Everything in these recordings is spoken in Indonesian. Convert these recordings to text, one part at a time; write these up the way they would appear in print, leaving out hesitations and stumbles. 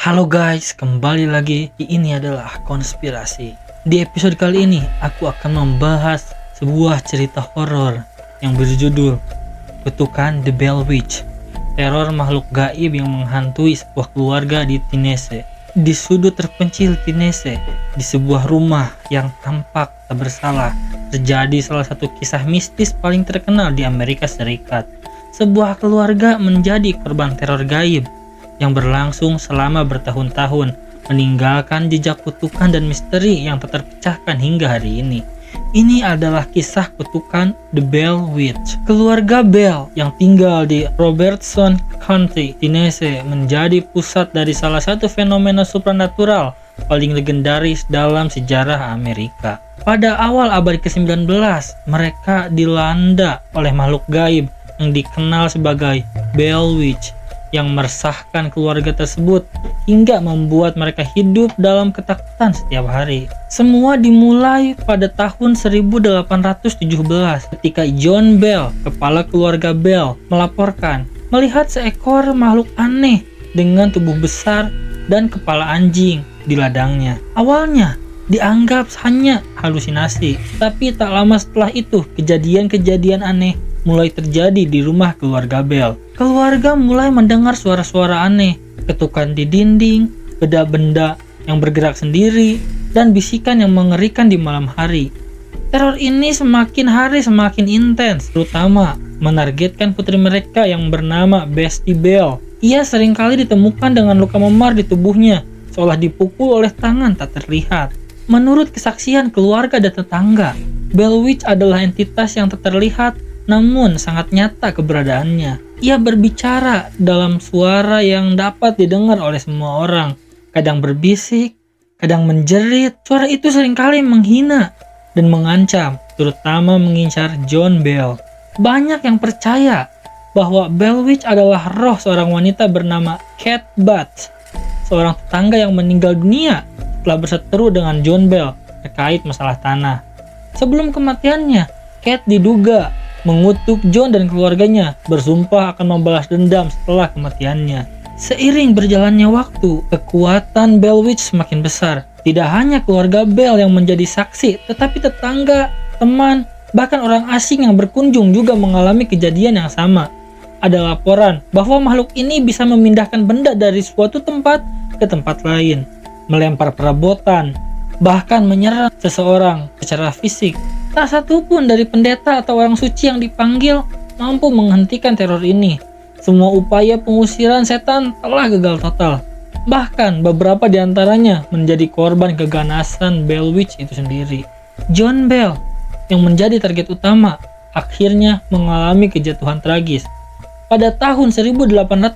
Halo guys, kembali lagi di Ini Adalah Konspirasi. Di episode kali ini, aku akan membahas sebuah cerita horor yang berjudul Kutukan The Bell Witch. Teror makhluk gaib yang menghantui sebuah keluarga di Tennessee. Di sudut terpencil Tennessee, di sebuah rumah yang tampak tak bersalah, terjadi salah satu kisah mistis paling terkenal di Amerika Serikat. Sebuah keluarga menjadi korban teror gaib yang berlangsung selama bertahun-tahun, meninggalkan jejak kutukan dan misteri yang tak terpecahkan hingga hari ini. Ini adalah kisah kutukan The Bell Witch. Keluarga Bell yang tinggal di Robertson County, Tennessee menjadi pusat dari salah satu fenomena supranatural paling legendaris dalam sejarah Amerika. Pada awal abad ke-19, mereka dilanda oleh makhluk gaib yang dikenal sebagai Bell Witch yang meresahkan keluarga tersebut hingga membuat mereka hidup dalam ketakutan setiap hari. Semua dimulai pada tahun 1817 ketika John Bell, kepala keluarga Bell, melaporkan melihat seekor makhluk aneh dengan tubuh besar dan kepala anjing di ladangnya. Awalnya dianggap hanya halusinasi, tapi tak lama setelah itu kejadian-kejadian aneh mulai terjadi di rumah keluarga Bell. Keluarga mulai mendengar suara-suara aneh, ketukan di dinding, benda-benda yang bergerak sendiri, dan bisikan yang mengerikan di malam hari. Teror ini semakin hari semakin intens, terutama menargetkan putri mereka yang bernama Bestie Bell. Ia seringkali ditemukan dengan luka memar di tubuhnya, seolah dipukul oleh tangan tak terlihat. Menurut kesaksian keluarga dan tetangga, Bell Witch adalah entitas yang tak terlihat namun sangat nyata keberadaannya. Ia berbicara dalam suara yang dapat didengar oleh semua orang, kadang berbisik, kadang menjerit. Suara itu seringkali menghina dan mengancam, terutama mengincar John Bell. Banyak yang percaya bahwa Bell Witch adalah roh seorang wanita bernama Kate Butts, seorang tetangga yang meninggal dunia setelah berseteru dengan John Bell terkait masalah tanah. Sebelum kematiannya, Kate diduga mengutuk John dan keluarganya, bersumpah akan membalas dendam setelah kematiannya. Seiring berjalannya waktu, kekuatan Bell Witch semakin besar. Tidak hanya keluarga Bell yang menjadi saksi, tetapi tetangga, teman, bahkan orang asing yang berkunjung juga mengalami kejadian yang sama. Ada laporan bahwa makhluk ini bisa memindahkan benda dari suatu tempat ke tempat lain, melempar perabotan, bahkan menyerang seseorang secara fisik. Tak satu pun dari pendeta atau orang suci yang dipanggil mampu menghentikan teror ini. Semua upaya pengusiran setan telah gagal total. Bahkan beberapa di antaranya menjadi korban keganasan Bell Witch itu sendiri. John Bell, yang menjadi target utama, akhirnya mengalami kejatuhan tragis. Pada tahun 1820,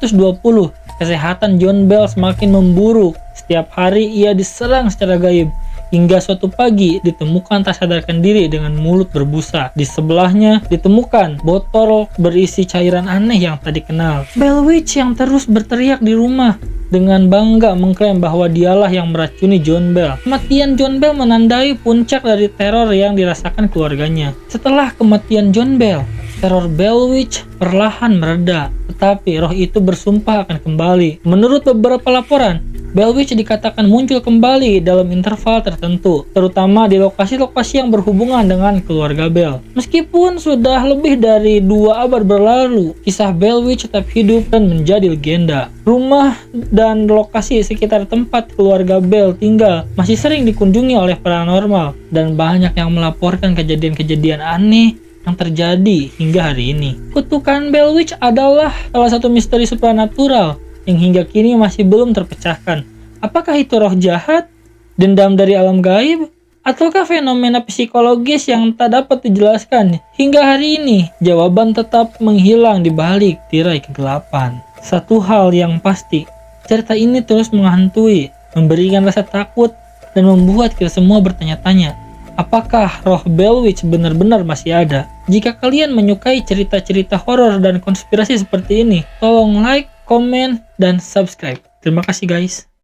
kesehatan John Bell semakin memburuk. Setiap hari ia diserang secara gaib, hingga suatu pagi ditemukan tak sadarkan diri dengan mulut berbusa. Di sebelahnya ditemukan botol berisi cairan aneh yang tak dikenal. Bell Witch yang terus berteriak di rumah dengan bangga mengklaim bahwa dialah yang meracuni John Bell. Kematian John Bell menandai puncak dari teror yang dirasakan keluarganya. Setelah kematian John Bell, teror Bell Witch perlahan mereda, tetapi roh itu bersumpah akan kembali. Menurut beberapa laporan, Bell Witch dikatakan muncul kembali dalam interval tertentu, terutama di lokasi-lokasi yang berhubungan dengan keluarga Bell. Meskipun sudah lebih dari 2 abad berlalu, kisah Bell Witch tetap hidup dan menjadi legenda. Rumah dan lokasi sekitar tempat keluarga Bell tinggal masih sering dikunjungi oleh paranormal, dan banyak yang melaporkan kejadian-kejadian aneh yang terjadi hingga hari ini. Kutukan Bell Witch adalah salah satu misteri supranatural yang hingga kini masih belum terpecahkan. Apakah itu roh jahat, dendam dari alam gaib, ataukah fenomena psikologis yang tak dapat dijelaskan? Hingga hari ini, jawaban tetap menghilang di balik tirai kegelapan. Satu hal yang pasti, cerita ini terus menghantui, memberikan rasa takut, dan membuat kita semua bertanya-tanya, apakah roh Bell Witch benar-benar masih ada? Jika kalian menyukai cerita-cerita horor dan konspirasi seperti ini, tolong like, komen, dan subscribe. Terima kasih guys.